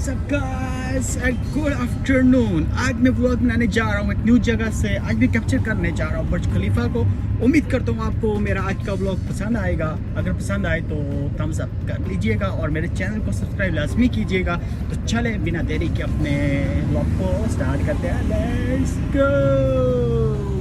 What's up guys and good afternoon. आज मैं vlog बनाने जा रहा हूँ एक न्यू जगह से। आज मैं कैप्चर करने जा रहा हूँ बुर्ज खलीफा को। उम्मीद करता हूँ आपको मेरा आज का व्लॉग पसंद आएगा। अगर पसंद आए तो थम्स अप कर लीजिएगा और मेरे चैनल को सब्सक्राइब लाजमी कीजिएगा। तो चले बिना देरी के अपने व्लॉग को स्टार्ट करते हैं। Let's go.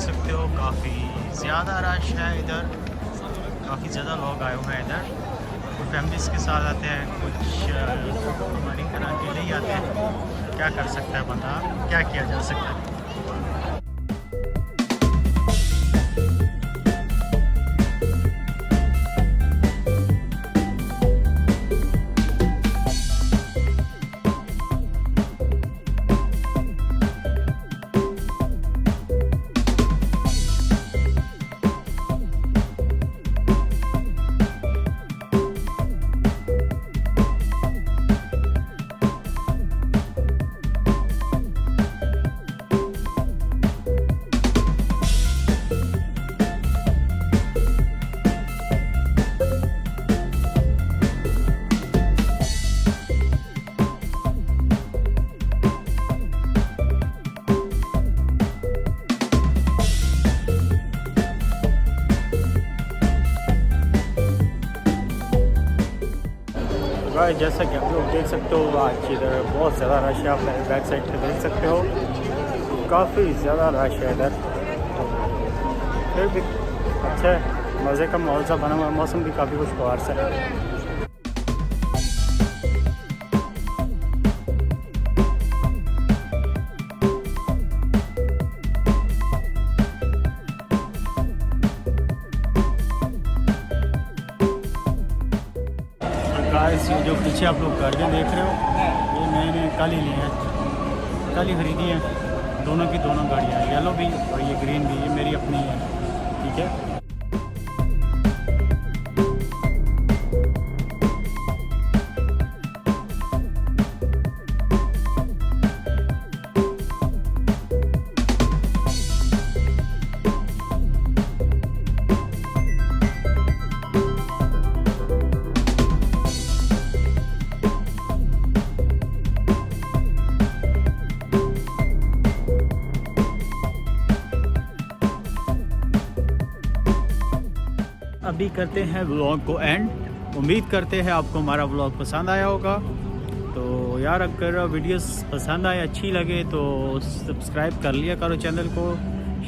सकते हो काफ़ी ज़्यादा रश है इधर। काफ़ी ज़्यादा लोग आए हुए हैं इधर। कुछ फैमिलीज़ के साथ आते हैं, कुछ हमारी तरह अकेले ही आते हैं। क्या कर सकता है बंदा, क्या किया जा सकता है। जैसा कि आप लोग देख सकते हो आज इधर बहुत ज़्यादा रश है। आप बैक साइड पे देख सकते हो काफ़ी ज़्यादा रश है इधर। फिर भी अच्छा है, मज़े का माहौल सा बना हुआ। मौसम भी काफ़ी खुशगवार सा है। गाइस ये जो पीछे आप लोग गाड़ियाँ देख रहे हो, ये मैंने कल ही ली हैं, कल ही खरीदी हैं। दोनों की दोनों गाड़ियाँ, येलो भी और ये ग्रीन भी, ये मेरी अपनी है। ठीक है। अभी करते हैं व्लॉग को एंड। उम्मीद करते हैं आपको हमारा व्लॉग पसंद आया होगा। तो यार अगर वीडियोस पसंद आए, अच्छी लगे तो सब्सक्राइब कर लिया करो चैनल को,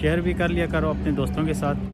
शेयर भी कर लिया करो अपने दोस्तों के साथ।